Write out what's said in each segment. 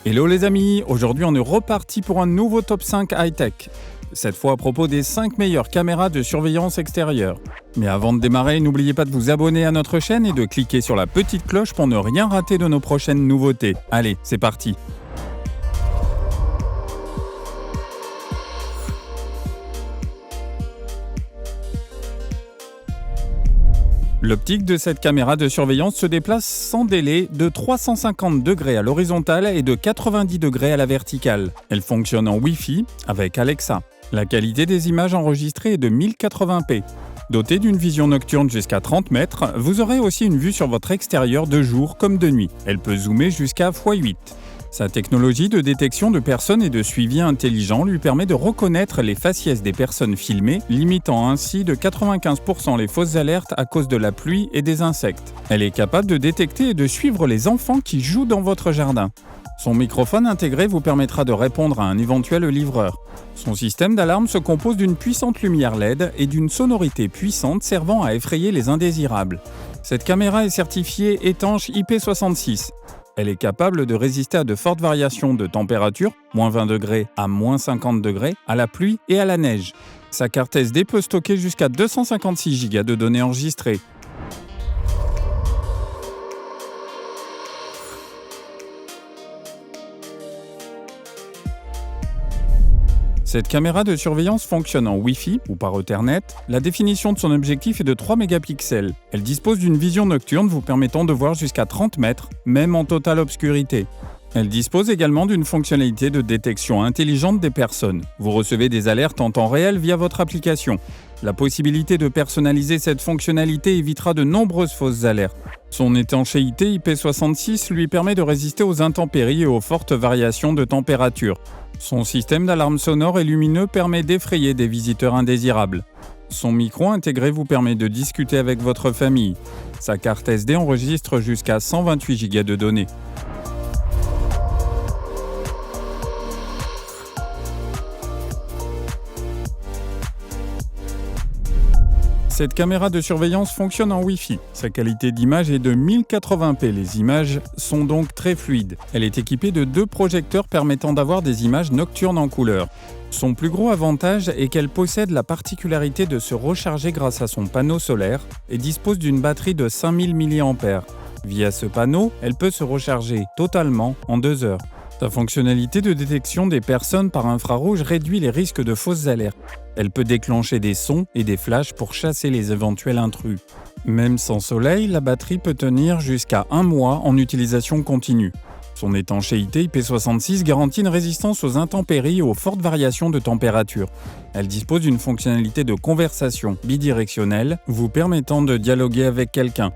Hello les amis, aujourd'hui on est reparti pour un nouveau top 5 high-tech. Cette fois à propos des 5 meilleures caméras de surveillance extérieure. Mais avant de démarrer, n'oubliez pas de vous abonner à notre chaîne et de cliquer sur la petite cloche pour ne rien rater de nos prochaines nouveautés. Allez, c'est parti! L'optique de cette caméra de surveillance se déplace sans délai de 350 degrés à l'horizontale et de 90 degrés à la verticale. Elle fonctionne en Wi-Fi avec Alexa. La qualité des images enregistrées est de 1080p. Dotée d'une vision nocturne jusqu'à 30 mètres, vous aurez aussi une vue sur votre extérieur de jour comme de nuit. Elle peut zoomer jusqu'à x8. Sa technologie de détection de personnes et de suivi intelligent lui permet de reconnaître les faciès des personnes filmées, limitant ainsi de 95% les fausses alertes à cause de la pluie et des insectes. Elle est capable de détecter et de suivre les enfants qui jouent dans votre jardin. Son microphone intégré vous permettra de répondre à un éventuel livreur. Son système d'alarme se compose d'une puissante lumière LED et d'une sonorité puissante servant à effrayer les indésirables. Cette caméra est certifiée étanche IP66. Elle est capable de résister à de fortes variations de température, moins 20 degrés à moins 50 degrés, à la pluie et à la neige. Sa carte SD peut stocker jusqu'à 256 Go de données enregistrées. Cette caméra de surveillance fonctionne en Wi-Fi ou par Ethernet. La définition de son objectif est de 3 mégapixels. Elle dispose d'une vision nocturne vous permettant de voir jusqu'à 30 mètres, même en totale obscurité. Elle dispose également d'une fonctionnalité de détection intelligente des personnes. Vous recevez des alertes en temps réel via votre application. La possibilité de personnaliser cette fonctionnalité évitera de nombreuses fausses alertes. Son étanchéité IP66 lui permet de résister aux intempéries et aux fortes variations de température. Son système d'alarme sonore et lumineux permet d'effrayer des visiteurs indésirables. Son micro intégré vous permet de discuter avec votre famille. Sa carte SD enregistre jusqu'à 128 Go de données. Cette caméra de surveillance fonctionne en Wi-Fi. Sa qualité d'image est de 1080p. Les images sont donc très fluides. Elle est équipée de 2 projecteurs permettant d'avoir des images nocturnes en couleur. Son plus gros avantage est qu'elle possède la particularité de se recharger grâce à son panneau solaire et dispose d'une batterie de 5000 mAh. Via ce panneau, elle peut se recharger totalement en 2 heures. Sa fonctionnalité de détection des personnes par infrarouge réduit les risques de fausses alertes. Elle peut déclencher des sons et des flashs pour chasser les éventuels intrus. Même sans soleil, la batterie peut tenir jusqu'à 1 mois en utilisation continue. Son étanchéité IP66 garantit une résistance aux intempéries et aux fortes variations de température. Elle dispose d'une fonctionnalité de conversation bidirectionnelle vous permettant de dialoguer avec quelqu'un.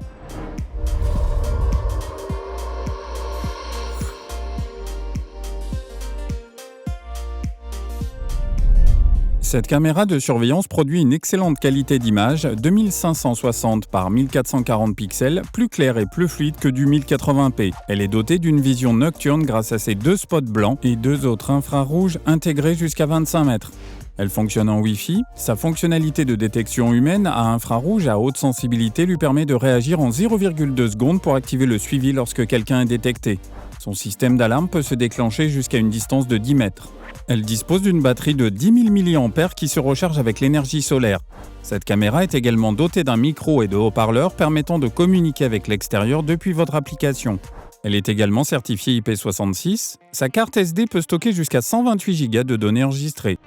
Cette caméra de surveillance produit une excellente qualité d'image, 2560 par 1440 pixels, plus claire et plus fluide que du 1080p. Elle est dotée d'une vision nocturne grâce à ses 2 spots blancs et 2 autres infrarouges intégrés jusqu'à 25 mètres. Elle fonctionne en Wi-Fi. Sa fonctionnalité de détection humaine à infrarouge à haute sensibilité lui permet de réagir en 0,2 secondes pour activer le suivi lorsque quelqu'un est détecté. Son système d'alarme peut se déclencher jusqu'à une distance de 10 mètres. Elle dispose d'une batterie de 10 000 mAh qui se recharge avec l'énergie solaire. Cette caméra est également dotée d'un micro et de haut-parleurs permettant de communiquer avec l'extérieur depuis votre application. Elle est également certifiée IP66. Sa carte SD peut stocker jusqu'à 128 Go de données enregistrées.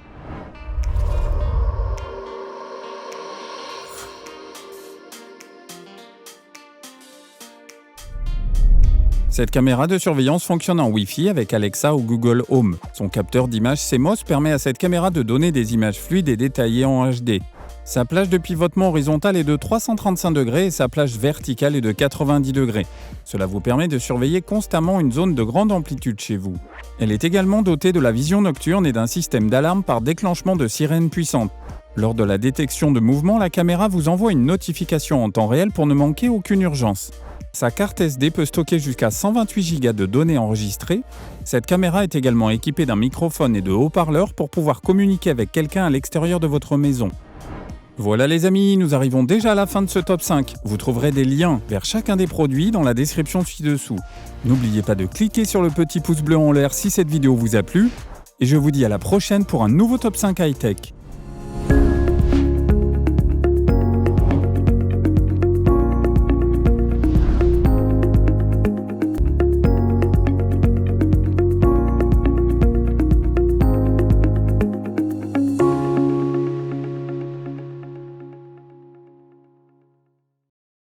Cette caméra de surveillance fonctionne en Wi-Fi avec Alexa ou Google Home. Son capteur d'image CMOS permet à cette caméra de donner des images fluides et détaillées en HD. Sa plage de pivotement horizontale est de 335 degrés et sa plage verticale est de 90 degrés. Cela vous permet de surveiller constamment une zone de grande amplitude chez vous. Elle est également dotée de la vision nocturne et d'un système d'alarme par déclenchement de sirènes puissantes. Lors de la détection de mouvement, la caméra vous envoie une notification en temps réel pour ne manquer aucune urgence. Sa carte SD peut stocker jusqu'à 128 Go de données enregistrées. Cette caméra est également équipée d'un microphone et de haut-parleurs pour pouvoir communiquer avec quelqu'un à l'extérieur de votre maison. Voilà les amis, nous arrivons déjà à la fin de ce top 5. Vous trouverez des liens vers chacun des produits dans la description ci-dessous. N'oubliez pas de cliquer sur le petit pouce bleu en l'air si cette vidéo vous a plu. Et je vous dis à la prochaine pour un nouveau top 5 high-tech.